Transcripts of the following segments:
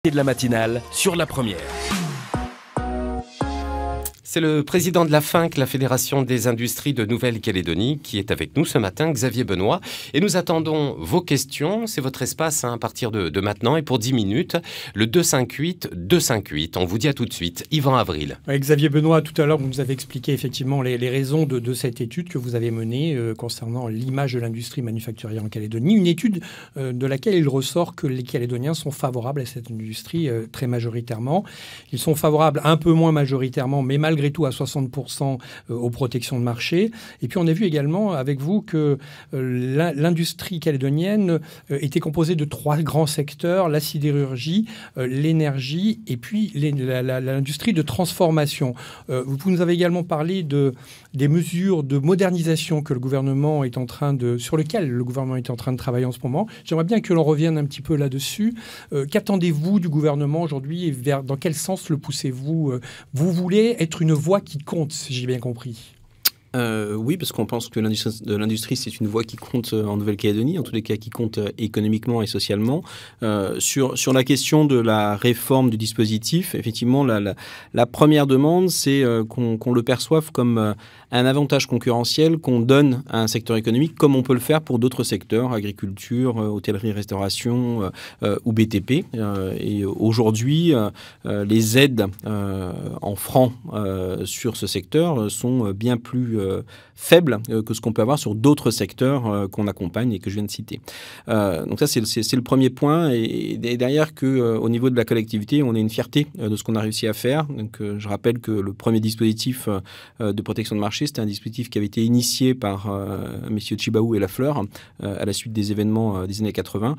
De la matinale sur la première. C'est le président de la FINC, la Fédération des industries de Nouvelle-Calédonie, qui est avec nous ce matin, Xavier Benoît. Et nous attendons vos questions. C'est votre espace à partir de maintenant. Et pour 10 minutes, le 258-258. On vous dit à tout de suite. Yvan Avril. Xavier Benoît, tout à l'heure, vous nous avez expliqué effectivement les raisons de cette étude que vous avez menée concernant l'image de l'industrie manufacturière en Calédonie. Une étude de laquelle il ressort que les Calédoniens sont favorables à cette industrie très majoritairement. Ils sont favorables un peu moins majoritairement, mais malgré tout à 60% aux protections de marché. Et puis on a vu également avec vous que l'industrie calédonienne était composée de 3 grands secteurs, la sidérurgie, l'énergie et puis l'industrie de transformation. Vous nous avez également parlé des mesures de modernisation que le gouvernement est en train sur lesquelles le gouvernement est en train de travailler en ce moment. J'aimerais bien que l'on revienne un petit peu là-dessus. Qu'attendez-vous du gouvernement aujourd'hui et dans quel sens le poussez-vous? Vous voulez être une voix qui compte, si j'ai bien compris. Oui, parce qu'on pense que l'industrie, c'est une voie qui compte en Nouvelle-Calédonie, en tous les cas qui compte économiquement et socialement. Sur la question de la réforme du dispositif, effectivement, la première demande, c'est qu'on le perçoive comme un avantage concurrentiel qu'on donne à un secteur économique, comme on peut le faire pour d'autres secteurs, agriculture, hôtellerie, restauration ou BTP. Et aujourd'hui, les aides en francs sur ce secteur sont bien plus faible que ce qu'on peut avoir sur d'autres secteurs qu'on accompagne et que je viens de citer. Donc ça, c'est le premier point. Et derrière, qu'au niveau de la collectivité, on a une fierté de ce qu'on a réussi à faire. Donc, je rappelle que le premier dispositif de protection de marché, c'était un dispositif qui avait été initié par messieurs Chibaou et Lafleur à la suite des événements des années 80.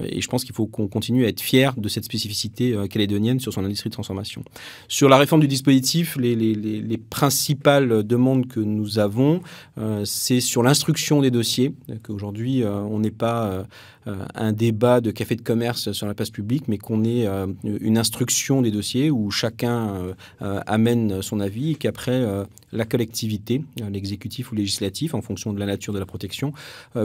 Et je pense qu'il faut qu'on continue à être fier de cette spécificité calédonienne sur son industrie de transformation. Sur la réforme du dispositif, les principales demandes que nous avons, c'est sur l'instruction des dossiers, qu'aujourd'hui, on n'est pas un débat de café de commerce sur la place publique, mais qu'on ait une instruction des dossiers où chacun amène son avis et qu'après, la collectivité, l'exécutif ou législatif, en fonction de la nature de la protection,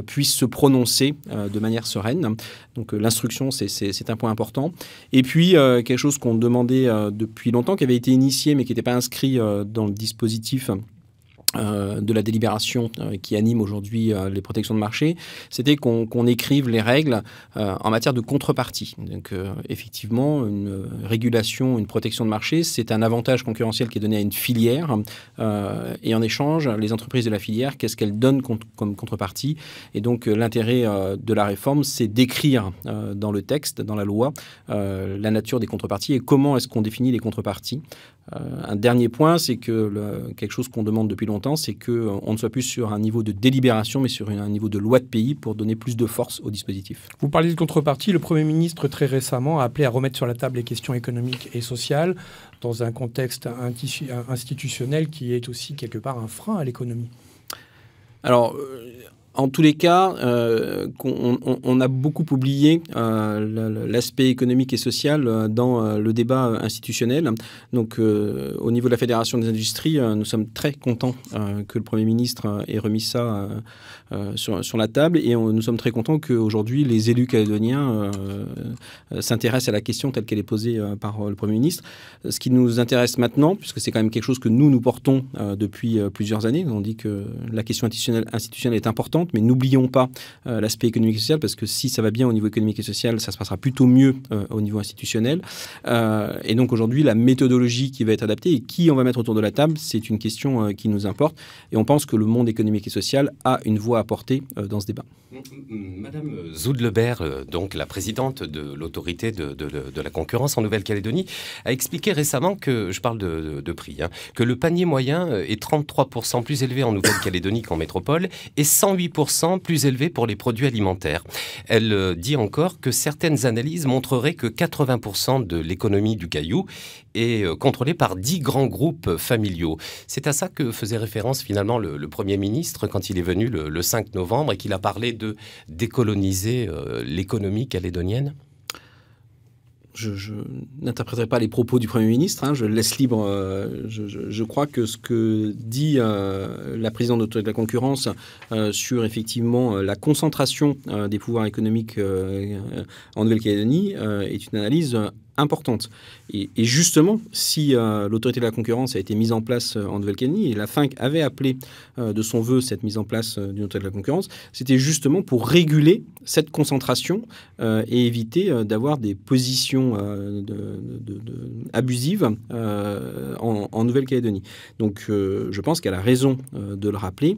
puisse se prononcer de manière sereine. Donc l'instruction, c'est un point important. Et puis, quelque chose qu'on demandait depuis longtemps, qui avait été initié, mais qui n'était pas inscrit dans le dispositif de la délibération qui anime aujourd'hui les protections de marché, c'était qu'on écrive les règles en matière de contrepartie. Donc effectivement, une régulation, une protection de marché, c'est un avantage concurrentiel qui est donné à une filière et en échange, les entreprises de la filière, qu'est-ce qu'elles donnent comme contrepartie? Et donc l'intérêt de la réforme, c'est d'écrire dans le texte, dans la loi, la nature des contreparties et comment est-ce qu'on définit les contreparties. Un dernier point, c'est que quelque chose qu'on demande depuis longtemps, c'est qu'on ne soit plus sur un niveau de délibération, mais sur un niveau de loi de pays pour donner plus de force au dispositif. Vous parlez de contrepartie. Le Premier ministre, très récemment, a appelé à remettre sur la table les questions économiques et sociales dans un contexte institutionnel qui est aussi quelque part un frein à l'économie. Alors, en tous les cas, on a beaucoup oublié l'aspect économique et social dans le débat institutionnel. Donc, au niveau de la Fédération des industries, nous sommes très contents que le Premier ministre ait remis ça sur la table. Et nous sommes très contents qu'aujourd'hui, les élus calédoniens s'intéressent à la question telle qu'elle est posée par le Premier ministre. Ce qui nous intéresse maintenant, puisque c'est quand même quelque chose que nous portons depuis plusieurs années, on dit que la question institutionnelle est importante, mais n'oublions pas l'aspect économique et social, parce que si ça va bien au niveau économique et social, ça se passera plutôt mieux au niveau institutionnel. Et donc aujourd'hui, la méthodologie qui va être adaptée et qui on va mettre autour de la table, c'est une question qui nous importe. Et on pense que le monde économique et social a une voix à porter dans ce débat. Madame Zoudlebert, donc la présidente de l'autorité de la concurrence en Nouvelle-Calédonie, a expliqué récemment que, je parle de prix, que le panier moyen est 33% plus élevé en Nouvelle-Calédonie qu'en métropole et 108% plus élevé pour les produits alimentaires. Elle dit encore que certaines analyses montreraient que 80% de l'économie du Caillou est contrôlée par 10 grands groupes familiaux. C'est à ça que faisait référence finalement le Premier ministre quand il est venu le 5 novembre et qu'il a parlé de décoloniser l'économie calédonienne. Je n'interpréterai pas les propos du Premier ministre, je le laisse libre. Je crois que ce que dit la présidente de l'autorité de la concurrence sur effectivement la concentration des pouvoirs économiques en Nouvelle-Calédonie est une analyse importante. Et justement, si l'autorité de la concurrence a été mise en place en Nouvelle-Calédonie, et la FINC avait appelé de son vœu cette mise en place d'une autorité de la concurrence, c'était justement pour réguler cette concentration et éviter d'avoir des positions abusives en Nouvelle-Calédonie. Donc je pense qu'elle a raison de le rappeler.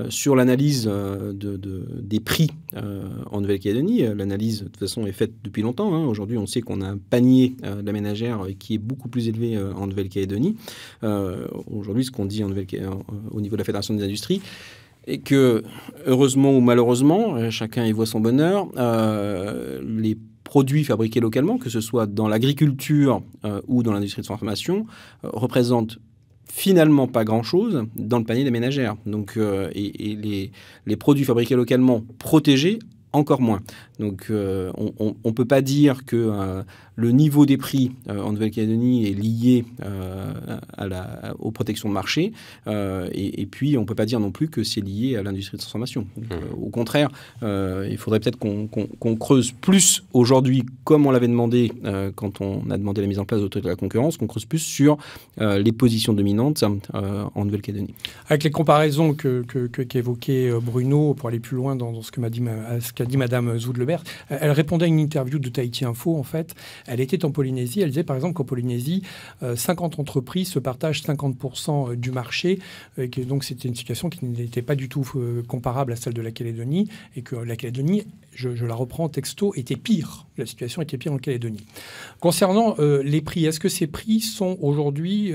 Sur l'analyse des prix en Nouvelle-Calédonie, l'analyse de toute façon est faite depuis longtemps. Hein. Aujourd'hui, on sait qu'on a un panier de la ménagère qui est beaucoup plus élevé en Nouvelle-Calédonie. Aujourd'hui, ce qu'on dit au niveau de la Fédération des industries, et que, heureusement ou malheureusement, chacun y voit son bonheur, les produits fabriqués localement, que ce soit dans l'agriculture ou dans l'industrie de transformation, représentent finalement pas grand-chose dans le panier des ménagères. Donc, et les produits fabriqués localement protégés, encore moins. Donc, on ne peut pas dire que le niveau des prix en Nouvelle-Calédonie est lié aux protections de marché. Et puis, on ne peut pas dire non plus que c'est lié à l'industrie de transformation. Donc, au contraire, il faudrait peut-être qu'on creuse plus aujourd'hui, comme on l'avait demandé quand on a demandé la mise en place de l'autorité de la concurrence, qu'on creuse plus sur les positions dominantes en Nouvelle-Calédonie. Avec les comparaisons qu'évoquait Bruno, pour aller plus loin dans ce qu'a dit Madame Zoud-Lebert, elle répondait à une interview de Tahiti Info, en fait. Elle était en Polynésie. Elle disait, par exemple, qu'en Polynésie, 50 entreprises se partagent 50% du marché. Et que, donc, c'était une situation qui n'était pas du tout comparable à celle de la Calédonie. Et que la Calédonie, je la reprends texto, était pire. La situation était pire en Calédonie. Concernant les prix, est-ce que ces prix sont aujourd'hui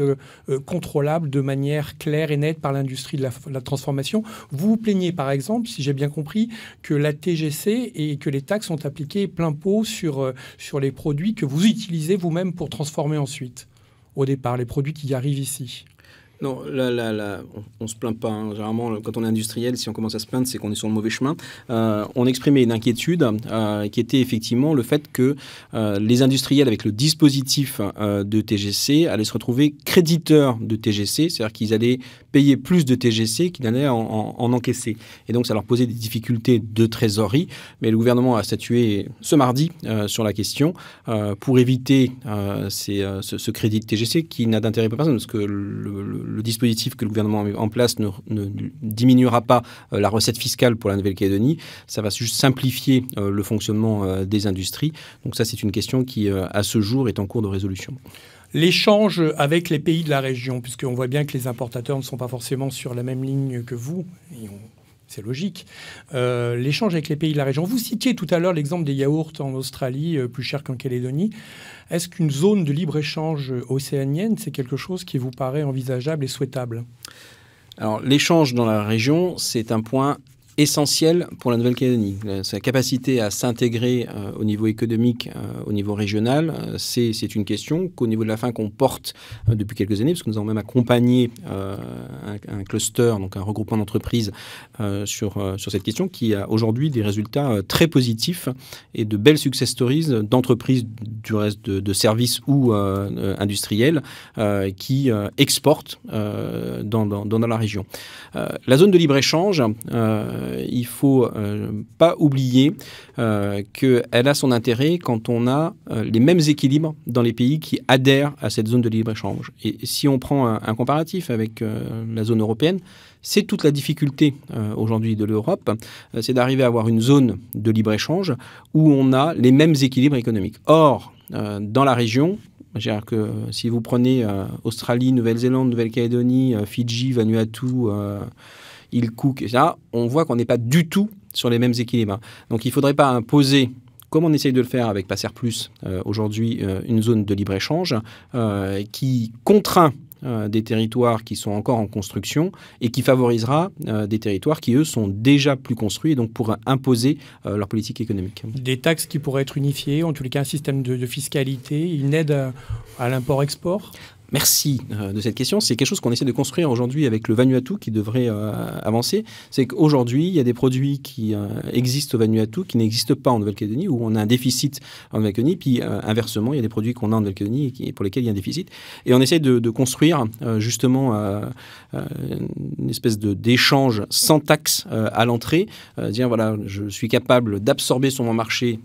contrôlables de manière claire et nette par l'industrie de la transformation? Vous vous plaignez, par exemple, si j'ai bien compris, que la TGC et que les taxes sont appliquées plein pot sur les produits que vous utilisez vous-même pour transformer ensuite, au départ, les produits qui arrivent ici. Non, là, on ne se plaint pas. Hein. Généralement, quand on est industriel, si on commence à se plaindre, c'est qu'on est sur le mauvais chemin. On exprimait une inquiétude qui était effectivement le fait que les industriels, avec le dispositif de TGC, allaient se retrouver créditeurs de TGC, c'est-à-dire qu'ils allaient payer plus de TGC qu'ils n'allaient en encaisser. Et donc, ça leur posait des difficultés de trésorerie. Mais le gouvernement a statué ce mardi sur la question pour éviter ce crédit de TGC qui n'a d'intérêt pour personne, parce que le dispositif que le gouvernement a mis en place ne diminuera pas la recette fiscale pour la Nouvelle-Calédonie. Ça va juste simplifier le fonctionnement des industries. Donc ça, c'est une question qui, à ce jour, est en cours de résolution. L'échange avec les pays de la région, puisqu'on voit bien que les importateurs ne sont pas forcément sur la même ligne que vous, c'est logique. L'échange avec les pays de la région. Vous citiez tout à l'heure l'exemple des yaourts en Australie, plus cher qu'en Calédonie. Est-ce qu'une zone de libre-échange océanienne, c'est quelque chose qui vous paraît envisageable et souhaitable? Alors, l'échange dans la région, c'est un point essentiel pour la Nouvelle-Calédonie. Sa capacité à s'intégrer au niveau économique, au niveau régional, c'est une question qu'au niveau de la FINC on porte depuis quelques années, parce que nous avons même accompagné un cluster, donc un regroupement d'entreprises sur cette question, qui a aujourd'hui des résultats très positifs et de belles success stories d'entreprises du reste de services ou industriels qui exportent dans la région. La zone de libre-échange, il ne faut pas oublier qu'elle a son intérêt quand on a les mêmes équilibres dans les pays qui adhèrent à cette zone de libre-échange. Et si on prend un comparatif avec la zone européenne, c'est toute la difficulté aujourd'hui de l'Europe, c'est d'arriver à avoir une zone de libre-échange où on a les mêmes équilibres économiques. Or, dans la région, c'est-à-dire que si vous prenez Australie, Nouvelle-Zélande, Nouvelle-Calédonie, Fidji, Vanuatu, Île Cook, etc., on voit qu'on n'est pas du tout sur les mêmes équilibres. Donc il ne faudrait pas imposer, comme on essaye de le faire avec Passer Plus aujourd'hui, une zone de libre-échange qui contraint des territoires qui sont encore en construction et qui favorisera des territoires qui, eux, sont déjà plus construits et donc pourraient imposer leur politique économique. Des taxes qui pourraient être unifiées, en tous les cas un système de fiscalité, une aide à l'import-export? Merci de cette question. C'est quelque chose qu'on essaie de construire aujourd'hui avec le Vanuatu qui devrait avancer. C'est qu'aujourd'hui, il y a des produits qui existent au Vanuatu qui n'existent pas en Nouvelle-Calédonie, où on a un déficit en Nouvelle-Calédonie. Puis inversement, il y a des produits qu'on a en Nouvelle-Calédonie et pour lesquels il y a un déficit. Et on essaie de construire justement une espèce d'échange sans taxe à l'entrée. Dire voilà, je suis capable d'absorber sur mon marché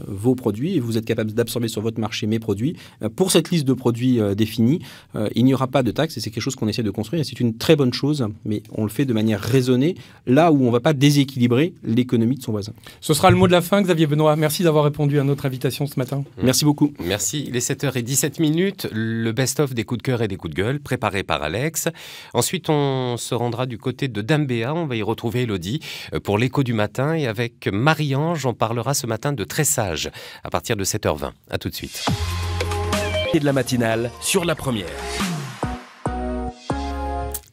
vos produits et vous êtes capable d'absorber sur votre marché mes produits. Pour cette liste de produits définie, il n'y aura pas de taxes et c'est quelque chose qu'on essaie de construire et c'est une très bonne chose, mais on le fait de manière raisonnée, là où on ne va pas déséquilibrer l'économie de son voisin. Ce sera le mot de la fin, Xavier Benoît. Merci d'avoir répondu à notre invitation ce matin. Merci beaucoup. Merci. Il est 7h17, le best-of des coups de cœur et des coups de gueule, préparé par Alex. Ensuite, on se rendra du côté de Dambéa. On va y retrouver Elodie pour l'écho du matin. Et avec Marie-Ange, on parlera ce matin de tressage à partir de 7h20. À tout de suite. Et de la matinale sur la première.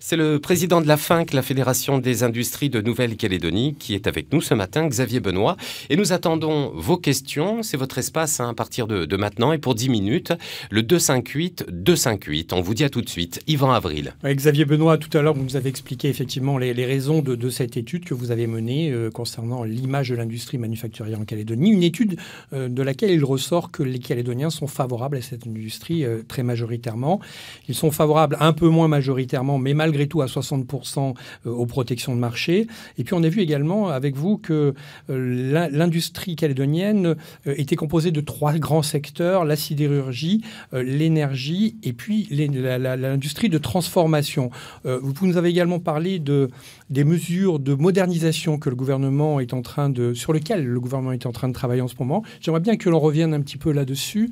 C'est le président de la FINC, la Fédération des industries de Nouvelle-Calédonie, qui est avec nous ce matin, Xavier Benoît. Et nous attendons vos questions. C'est votre espace à partir de maintenant. Et pour 10 minutes, le 258-258. On vous dit à tout de suite. Yvan Avril. Xavier Benoît, tout à l'heure, vous nous avez expliqué effectivement les raisons de cette étude que vous avez menée concernant l'image de l'industrie manufacturière en Calédonie. Une étude de laquelle il ressort que les Calédoniens sont favorables à cette industrie très majoritairement. Ils sont favorables un peu moins majoritairement, mais malgré tout à 60% aux protections de marché. Et puis on a vu également avec vous que l'industrie calédonienne était composée de 3 grands secteurs, la sidérurgie, l'énergie et puis l'industrie de transformation. Vous nous avez également parlé des mesures de modernisation que le gouvernement est en train sur lesquelles le gouvernement est en train de travailler en ce moment. J'aimerais bien que l'on revienne un petit peu là-dessus.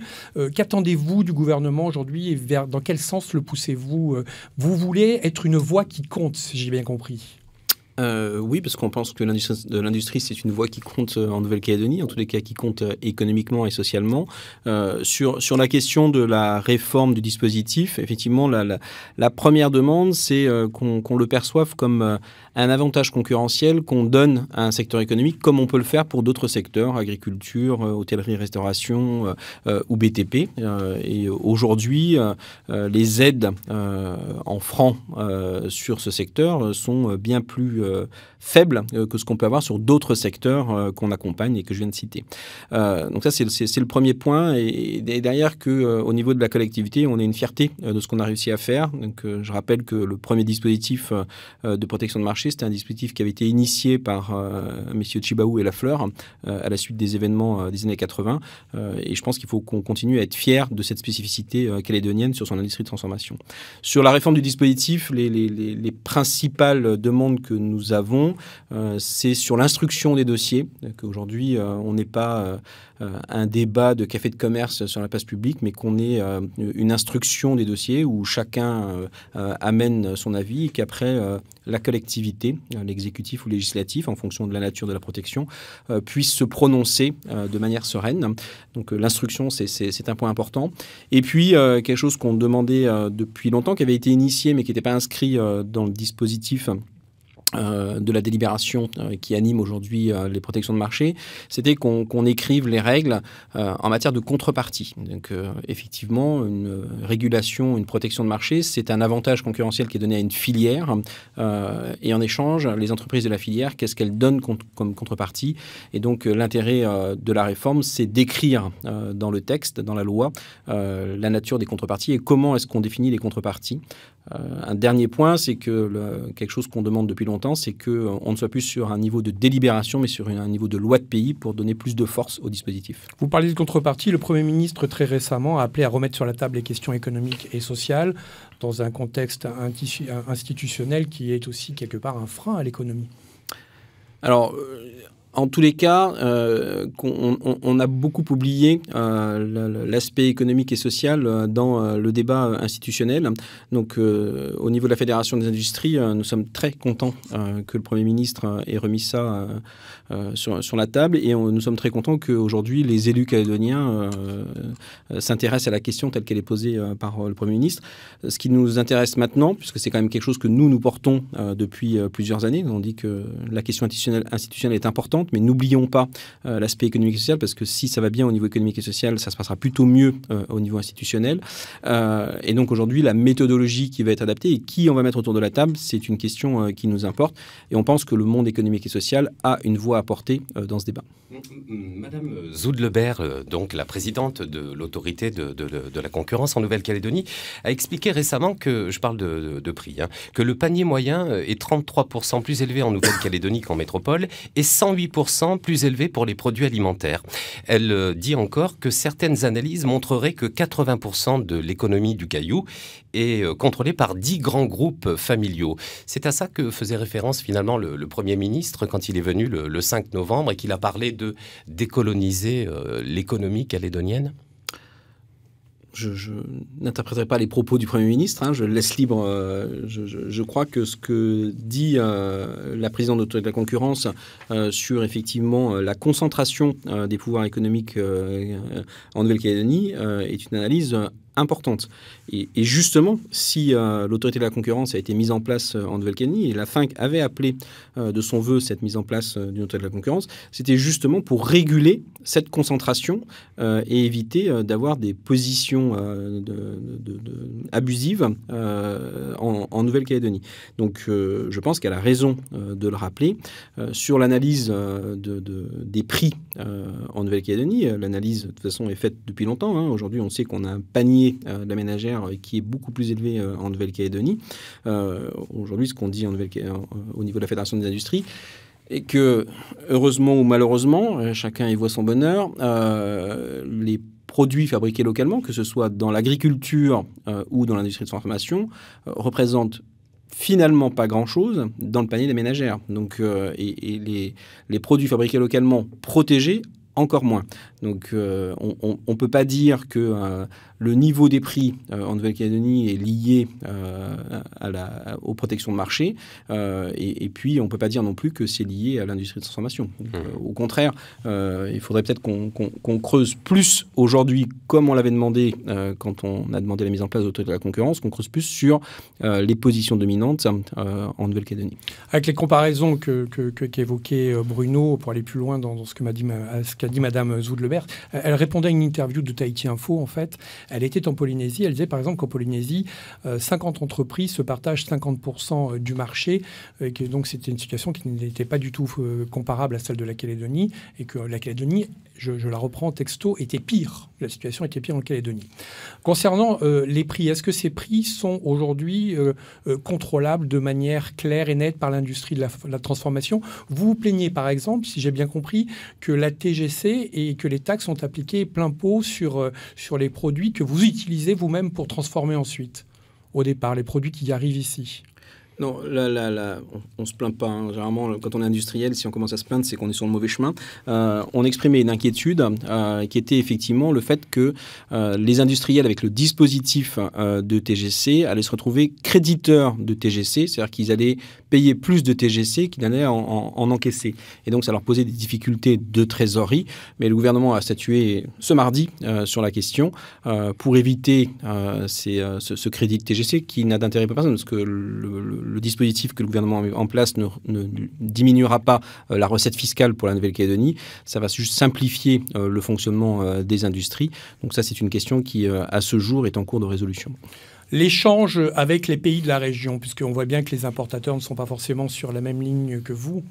Qu'attendez-vous du gouvernement aujourd'hui et dans quel sens le poussez-vous? Vous voulez être une voix qui compte, si j'ai bien compris. Oui, parce qu'on pense que l'industrie, c'est une voie qui compte en Nouvelle-Calédonie, en tous les cas qui compte économiquement et socialement. Sur la question de la réforme du dispositif, effectivement, la première demande, c'est qu'on le perçoive comme un avantage concurrentiel qu'on donne à un secteur économique, comme on peut le faire pour d'autres secteurs, agriculture, hôtellerie, restauration ou BTP. Et aujourd'hui, les aides en francs sur ce secteur sont bien plus faible que ce qu'on peut avoir sur d'autres secteurs qu'on accompagne et que je viens de citer. Donc ça, c'est le premier point. Et derrière, qu'au niveau de la collectivité, on a une fierté de ce qu'on a réussi à faire. Donc, je rappelle que le premier dispositif de protection de marché, c'était un dispositif qui avait été initié par messieurs Chibaou et Lafleur à la suite des événements des années 80. Et je pense qu'il faut qu'on continue à être fier de cette spécificité calédonienne sur son industrie de transformation. Sur la réforme du dispositif, les principales demandes que nous avons, c'est sur l'instruction des dossiers, qu'aujourd'hui, on n'est pas un débat de café de commerce sur la place publique, mais qu'on ait une instruction des dossiers où chacun amène son avis et qu'après, la collectivité, l'exécutif ou législatif, en fonction de la nature de la protection, puisse se prononcer de manière sereine. Donc l'instruction, c'est un point important. Et puis, quelque chose qu'on demandait depuis longtemps, qui avait été initié, mais qui n'était pas inscrit dans le dispositif de la délibération qui anime aujourd'hui les protections de marché, c'était qu'on écrive les règles en matière de contrepartie. Donc effectivement, une régulation, une protection de marché, c'est un avantage concurrentiel qui est donné à une filière et en échange, les entreprises de la filière, qu'est-ce qu'elles donnent comme contrepartie? Et donc l'intérêt de la réforme, c'est d'écrire dans le texte, dans la loi, la nature des contreparties et comment est-ce qu'on définit les contreparties. Un dernier point, c'est que quelque chose qu'on demande depuis longtemps, c'est qu'on ne soit plus sur un niveau de délibération, mais sur un niveau de loi de pays pour donner plus de force au dispositif. Vous parlez de contrepartie. Le Premier ministre, très récemment, a appelé à remettre sur la table les questions économiques et sociales dans un contexte institutionnel qui est aussi quelque part un frein à l'économie. Alors, en tous les cas, on a beaucoup oublié l'aspect économique et social dans le débat institutionnel. Donc, au niveau de la Fédération des industries, nous sommes très contents que le Premier ministre ait remis ça sur la table. Et nous sommes très contents qu'aujourd'hui, les élus calédoniens s'intéressent à la question telle qu'elle est posée par le Premier ministre. Ce qui nous intéresse maintenant, puisque c'est quand même quelque chose que nous portons depuis plusieurs années, on dit que la question institutionnelle est importante. importante, mais n'oublions pas l'aspect économique et social, parce que si ça va bien au niveau économique et social, ça se passera plutôt mieux au niveau institutionnel. Et donc aujourd'hui, la méthodologie qui va être adaptée et qui on va mettre autour de la table, c'est une question qui nous importe. Et on pense que le monde économique et social a une voix à porter dans ce débat. Madame Zoud-Lebert, donc la présidente de l'autorité de la concurrence en Nouvelle-Calédonie, a expliqué récemment que, je parle de prix, que le panier moyen est 33% plus élevé en Nouvelle-Calédonie qu'en métropole et 108% plus élevé pour les produits alimentaires. Elle dit encore que certaines analyses montreraient que 80% de l'économie du Caillou est contrôlée par 10 grands groupes familiaux. C'est à ça que faisait référence finalement le Premier ministre quand il est venu le 5 novembre et qu'il a parlé de décoloniser l'économie calédonienne. Je n'interpréterai pas les propos du Premier ministre, je le laisse libre. Je crois que ce que dit la présidente de l'autorité de la concurrence sur effectivement la concentration des pouvoirs économiques en Nouvelle-Calédonie est une analyse importante. Et justement, si l'autorité de la concurrence a été mise en place en Nouvelle-Calédonie, et la FINC avait appelé de son vœu cette mise en place d'une autorité de la concurrence, c'était justement pour réguler cette concentration et éviter d'avoir des positions abusives en Nouvelle-Calédonie. Donc je pense qu'elle a raison de le rappeler. Sur l'analyse des prix en Nouvelle-Calédonie, l'analyse de toute façon est faite depuis longtemps. Aujourd'hui, on sait qu'on a un panier de la ménagère qui est beaucoup plus élevé en Nouvelle-Calédonie. Aujourd'hui, ce qu'on dit au niveau de la Fédération des industries, et que, heureusement ou malheureusement, chacun y voit son bonheur, les produits fabriqués localement, que ce soit dans l'agriculture ou dans l'industrie de transformation, représentent finalement pas grand-chose dans le panier des ménagères. Donc, et les produits fabriqués localement protégés, encore moins. Donc, on ne peut pas dire que le niveau des prix en Nouvelle-Calédonie est lié aux protections de marché. Et puis, on ne peut pas dire non plus que c'est lié à l'industrie de transformation. Donc, au contraire, il faudrait peut-être qu'on creuse plus aujourd'hui, comme on l'avait demandé quand on a demandé la mise en place de l'autorité de la concurrence, qu'on creuse plus sur les positions dominantes en Nouvelle-Calédonie. Avec les comparaisons qu'évoquait Bruno, pour aller plus loin dans ce qu'a dit Madame Zoud-Lebert, elle répondait à une interview de Tahiti Info, en fait. Elle était en Polynésie. Elle disait, par exemple, qu'en Polynésie, 50 entreprises se partagent 50% du marché. Et que, donc, c'était une situation qui n'était pas du tout comparable à celle de la Calédonie. Et que la Calédonie, je la reprends texto, était pire. La situation était pire en Calédonie. Concernant les prix, est-ce que ces prix sont aujourd'hui contrôlables de manière claire et nette par l'industrie de la transformation? Vous vous plaignez, par exemple, si j'ai bien compris, que la TGC et que les taxes sont appliquées plein pot sur les produits que vous utilisez vous-même pour transformer ensuite, au départ, les produits qui arrivent ici. Non, là, on ne se plaint pas. Généralement, quand on est industriel, si on commence à se plaindre, c'est qu'on est sur le mauvais chemin. On exprimait une inquiétude qui était effectivement le fait que les industriels, avec le dispositif de TGC, allaient se retrouver créditeurs de TGC, c'est-à-dire qu'ils allaient payer plus de TGC qu'ils n'allaient en encaisser. Et donc, ça leur posait des difficultés de trésorerie. Mais le gouvernement a statué ce mardi sur la question pour éviter ce crédit de TGC qui n'a d'intérêt pour personne, parce que le dispositif que le gouvernement a mis en place ne diminuera pas la recette fiscale pour la Nouvelle-Calédonie. Ça va juste simplifier le fonctionnement des industries. Donc ça, c'est une question qui, à ce jour, est en cours de résolution. L'échange avec les pays de la région, puisqu'on voit bien que les importateurs ne sont pas forcément sur la même ligne que vous,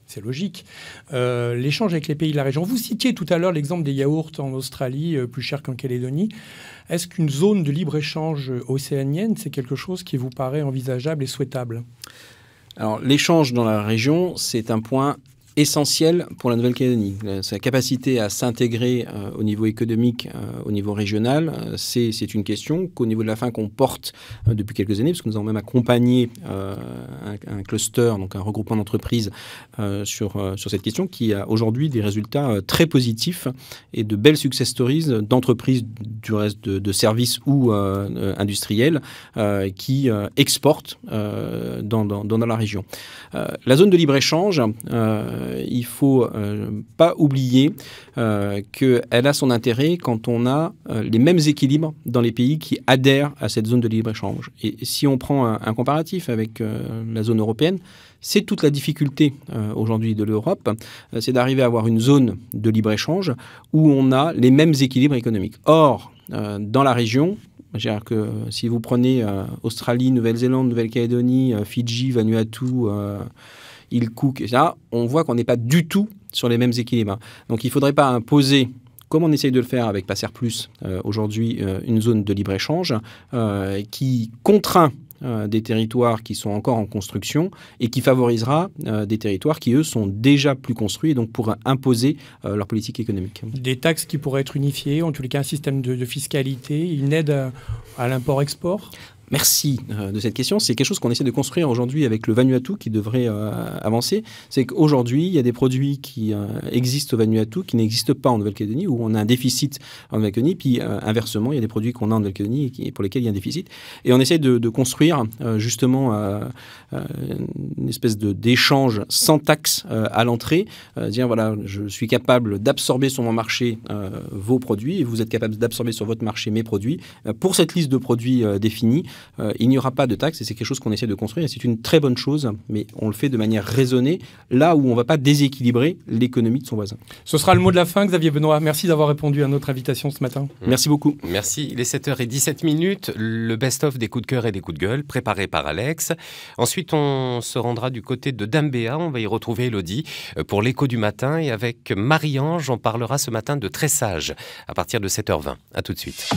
c'est logique. L'échange avec les pays de la région. Vous citiez tout à l'heure l'exemple des yaourts en Australie, plus cher qu'en Calédonie. Est-ce qu'une zone de libre-échange océanienne, c'est quelque chose qui vous paraît envisageable et souhaitable? Alors, l'échange dans la région, c'est un point essentiel pour la Nouvelle-Calédonie. Sa capacité à s'intégrer au niveau économique, au niveau régional, c'est une question qu'au niveau de la FINC on porte depuis quelques années, parce que nous avons même accompagné un cluster, donc un regroupement d'entreprises sur cette question, qui a aujourd'hui des résultats très positifs et de belles success stories d'entreprises du reste de services ou industriels qui exportent dans la région. La zone de libre-échange il faut pas oublier qu'elle a son intérêt quand on a les mêmes équilibres dans les pays qui adhèrent à cette zone de libre-échange. Et si on prend un comparatif avec la zone européenne, c'est toute la difficulté aujourd'hui de l'Europe, c'est d'arriver à avoir une zone de libre-échange où on a les mêmes équilibres économiques. Or, dans la région, c'est-à-dire que si vous prenez Australie, Nouvelle-Zélande, Nouvelle-Calédonie, Fidji, Vanuatu, île Cook, etc., on voit qu'on n'est pas du tout sur les mêmes équilibres. Donc il ne faudrait pas imposer, comme on essaye de le faire avec Passer Plus aujourd'hui, une zone de libre-échange qui contraint des territoires qui sont encore en construction et qui favorisera des territoires qui, eux, sont déjà plus construits et donc pourraient imposer leur politique économique. Des taxes qui pourraient être unifiées, en tous les cas un système de fiscalité, une aide à l'import-export ? Merci de cette question. C'est quelque chose qu'on essaie de construire aujourd'hui avec le Vanuatu qui devrait avancer. C'est qu'aujourd'hui, il y a des produits qui existent au Vanuatu qui n'existent pas en Nouvelle-Calédonie, où on a un déficit en Nouvelle-Calédonie. Puis inversement, il y a des produits qu'on a en Nouvelle-Calédonie et pour lesquels il y a un déficit. Et on essaie de construire justement une espèce d'échange sans taxe à l'entrée. Dire voilà, je suis capable d'absorber sur mon marché vos produits et vous êtes capable d'absorber sur votre marché mes produits. Pour cette liste de produits définie, il n'y aura pas de taxes et c'est quelque chose qu'on essaie de construire et c'est une très bonne chose, mais on le fait de manière raisonnée, là où on ne va pas déséquilibrer l'économie de son voisin. Ce sera le mot de la fin, Xavier Benoît. Merci d'avoir répondu à notre invitation ce matin. Merci beaucoup. Merci. Il est 7h17, le best-of des coups de cœur et des coups de gueule, préparé par Alex. Ensuite, on se rendra du côté de Dambéa. On va y retrouver Elodie pour l'écho du matin. Et avec Marie-Ange, on parlera ce matin de tressage à partir de 7h20. À tout de suite.